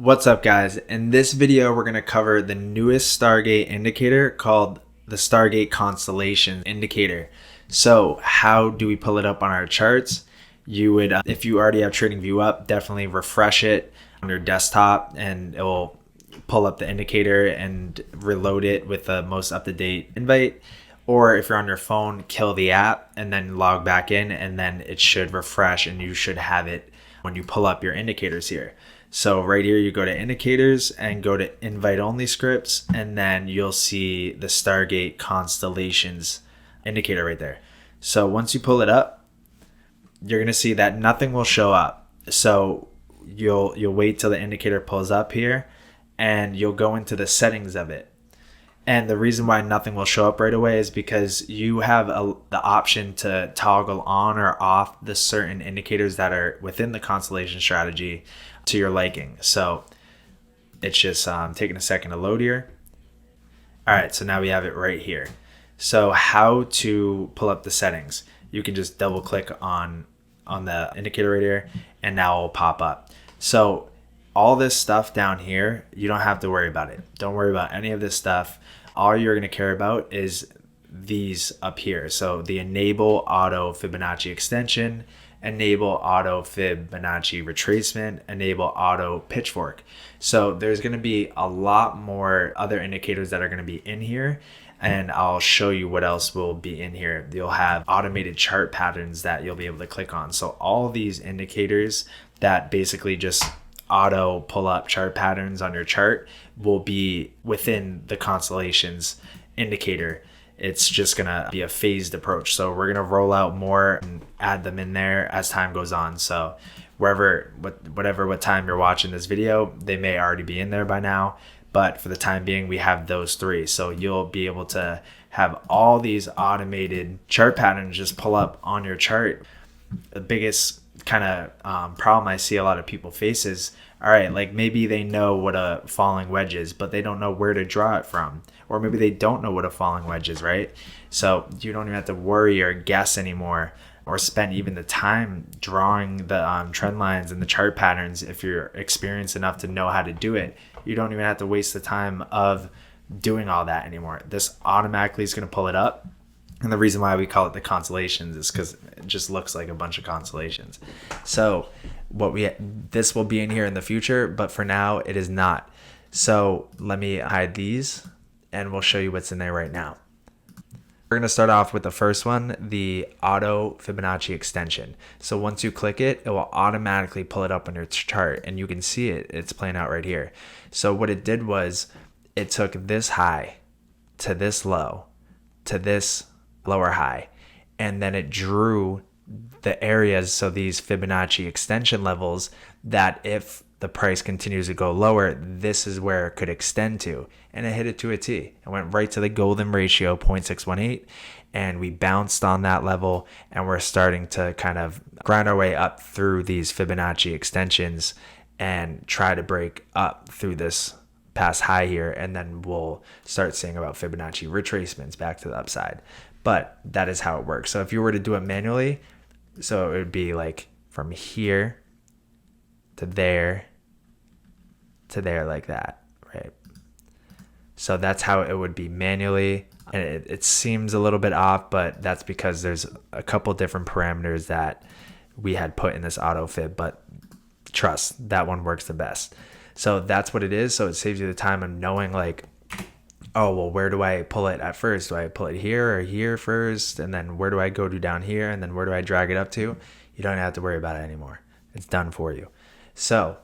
What's up, guys? In this video, we're going to cover the newest Stargate indicator called the Stargate Constellation indicator. So how do we pull it up on our charts? You would, if you already have TradingView up, definitely refresh it on your desktop and it will pull up the indicator and reload it with the most up-to-date invite. Or if you're on your phone, kill the app and then log back in, and then it should refresh and you should have it when you pull up your indicators here. So right here, you go to indicators and go to invite only scripts, and then you'll see the Stargate Constellations indicator right there. So once you pull it up, you're going to see that nothing will show up. So you'll wait till the indicator pulls up here and you'll go into the settings of it. And the reason why nothing will show up right away is because you have the option to toggle on or off the certain indicators that are within the constellation strategy to your liking. So it's just taking a second to load here. All right, so now we have it right here. So how to pull up the settings? You can just double click on the indicator right here, and now it'll pop up. So all this stuff down here, you don't have to worry about it. Don't worry about any of this stuff. All you're going to care about is these up here. So the enable auto Fibonacci extension, enable auto Fibonacci retracement, enable auto pitchfork. So there's going to be a lot more other indicators that are going to be in here, and I'll show you what else will be in here. You'll have automated chart patterns that you'll be able to click on. So all these indicators that basically just auto pull up chart patterns on your chart will be within the Constellations indicator. It's just gonna be a phased approach. So we're gonna roll out more and add them in there as time goes on. So what time you're watching this video, they may already be in there by now, but for the time being, we have those three. So you'll be able to have all these automated chart patterns just pull up on your chart. The biggest kind of problem I see a lot of people face is, all right, like maybe they know what a falling wedge is, but they don't know where to draw it from. Or maybe they don't know what a falling wedge is, right? So you don't even have to worry or guess anymore or spend even the time drawing the trend lines and the chart patterns. If you're experienced enough to know how to do it, you don't even have to waste the time of doing all that anymore. This automatically is going to pull it up. And the reason why we call it the Constellations is because it just looks like a bunch of constellations. So this will be in here in the future, but for now it is not. So let me hide these and we'll show you what's in there right now. We're going to start off with the first one, the auto Fibonacci extension. So once you click it, it will automatically pull it up on your chart, and you can see it's playing out right here. So what it did was it took this high to this low to this lower high, and then it drew the areas, so these Fibonacci extension levels, that if the price continues to go lower, this is where it could extend to, and it hit it to a T. It went right to the golden ratio 0.618, and we bounced on that level, and we're starting to kind of grind our way up through these Fibonacci extensions and try to break up through this past high here, and then we'll start seeing about Fibonacci retracements back to the upside. But that is how it works. So if you were to do it manually, so it would be like from here to there like that, right? So that's how it would be manually. And it seems a little bit off, but that's because there's a couple different parameters that we had put in this auto fib, but trust, that one works the best. So that's what it is. So it saves you the time of knowing, like, oh, well, where do I pull it at first? Do I pull it here or here first? And then where do I go to down here? And then where do I drag it up to? You don't have to worry about it anymore. It's done for you. So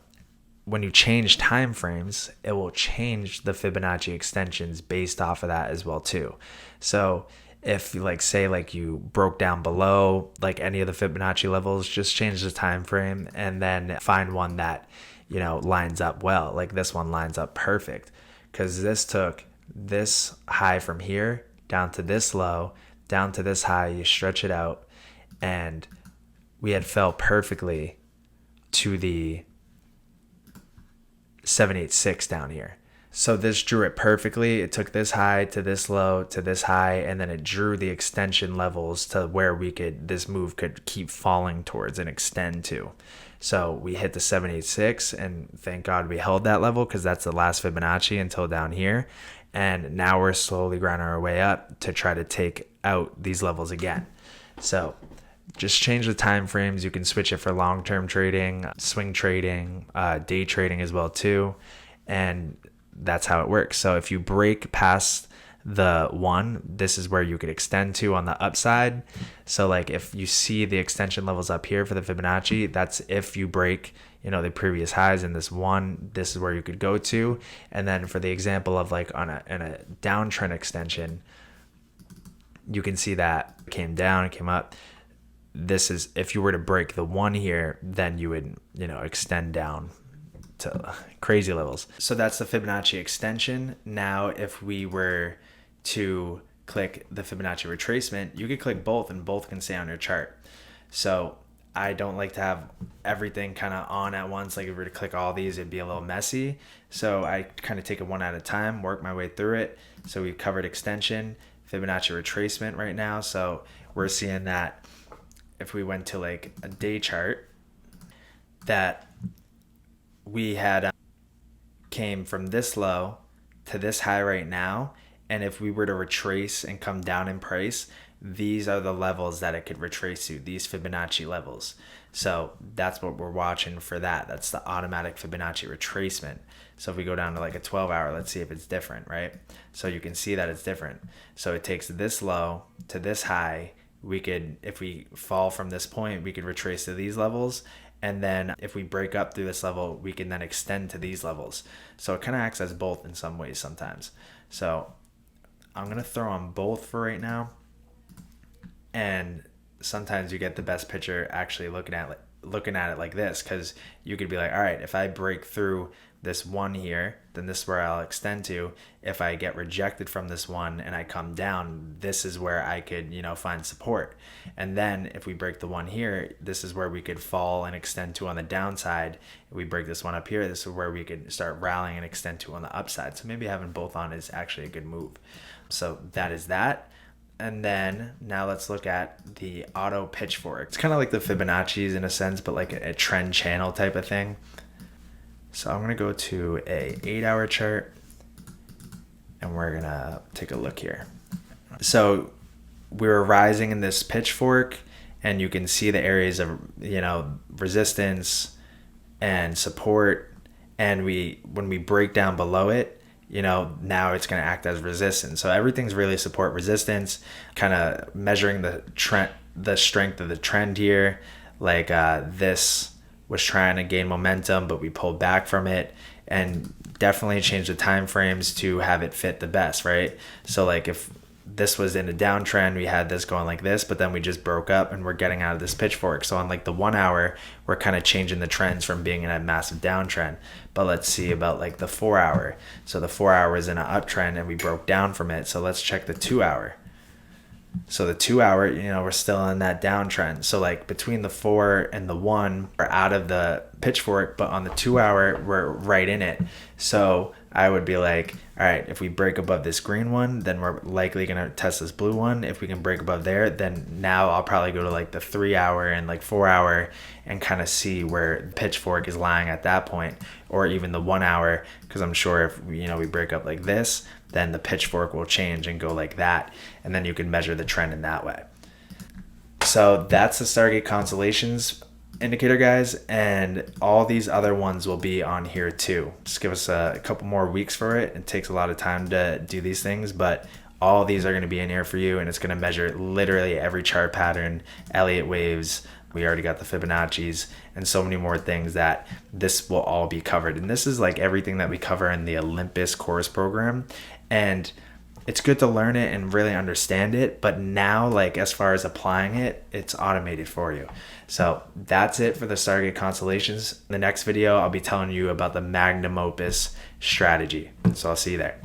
when you change time frames, it will change the Fibonacci extensions based off of that as well too. So if you broke down below like any of the Fibonacci levels, just change the time frame and then find one that, lines up well. Like this one lines up perfect, because this took this high from here down to this low, down to this high. You stretch it out, and we had fell perfectly to the 786 down here. So this drew it perfectly. It took this high to this low to this high, and then it drew the extension levels to where this move could keep falling towards and extend to. So we hit the 786, and thank God we held that level, because that's the last Fibonacci until down here. And now we're slowly grinding our way up to try to take out these levels again. So just change the time frames. You can switch it for long-term trading, swing trading, day trading as well too. And that's how it works. So if you break past the 1, this is where you could extend to on the upside. So like if you see the extension levels up here for the Fibonacci, that's if you break, the previous highs in this 1, this is where you could go to. And then for the example of like in a downtrend extension, you can see that it came down, it came up. This is if you were to break the 1 here, then you would, extend down to crazy levels. So that's the Fibonacci extension. Now, if we were to click the Fibonacci retracement, you could click both and both can stay on your chart. So I don't like to have everything kind of on at once. Like if we were to click all these, it'd be a little messy. So I kind of take it one at a time, work my way through it. So we've covered extension, Fibonacci retracement right now. So we're seeing that if we went to like a day chart, that we had came from this low to this high right now. And if we were to retrace and come down in price, these are the levels that it could retrace to, these Fibonacci levels. So that's what we're watching for that. That's the automatic Fibonacci retracement. So if we go down to like a 12-hour, let's see if it's different, right? So you can see that it's different. So it takes this low to this high. We could, if we fall from this point, we could retrace to these levels. And then if we break up through this level, we can then extend to these levels. So it kind of acts as both in some ways sometimes. So I'm going to throw on both for right now. And sometimes you get the best picture actually looking at it like this, because you could be like, all right, if I break through this 1 here, then this is where I'll extend to. If I get rejected from this 1 and I come down, this is where I could, find support. And then if we break the 1 here, this is where we could fall and extend to on the downside. If we break this 1 up here, this is where we could start rallying and extend to on the upside. So maybe having both on is actually a good move. So that is that. And then now let's look at the auto pitchfork. It's kind of like the Fibonacci's in a sense, but like a trend channel type of thing. So I'm going to go to a 8-hour chart and we're going to take a look here. So we were rising in this pitchfork and you can see the areas of, resistance and support. And when we break down below it, now it's going to act as resistance. So everything's really support resistance, kind of measuring the trend, the strength of the trend here. Like this was trying to gain momentum, but we pulled back from it, and definitely change the time frames to have it fit the best, right? So like if this was in a downtrend, we had this going like this, but then we just broke up and we're getting out of this pitchfork. So on like the 1 hour, we're kind of changing the trends from being in a massive downtrend. But let's see about like the 4 hour. So the 4 hour is in an uptrend and we broke down from it. So let's check the 2 hour. So the 2 hour, we're still in that downtrend. So like between the 4 and the 1, we're out of the pitchfork, but on the 2 hour, we're right in it. So I would be like, all right, if we break above this green one, then we're likely going to test this blue one. If we can break above there, then now I'll probably go to like the 3 hour and like 4 hour and kind of see where the pitchfork is lying at that point, or even the 1 hour, because I'm sure if we break up like this, then the pitchfork will change and go like that, and then you can measure the trend in that way. So that's the Stargate Constellations indicator, guys, and all these other ones will be on here too. Just give us a couple more weeks for it. It takes a lot of time to do these things, but all these are going to be in here for you, and it's going to measure literally every chart pattern, Elliott waves. We already got the Fibonacci's and so many more things that this will all be covered. And this is like everything that we cover in the Olympus course program. And it's good to learn it and really understand it. But now, like as far as applying it, it's automated for you. So that's it for the Stargate Constellations. In the next video, I'll be telling you about the magnum opus strategy. So I'll see you there.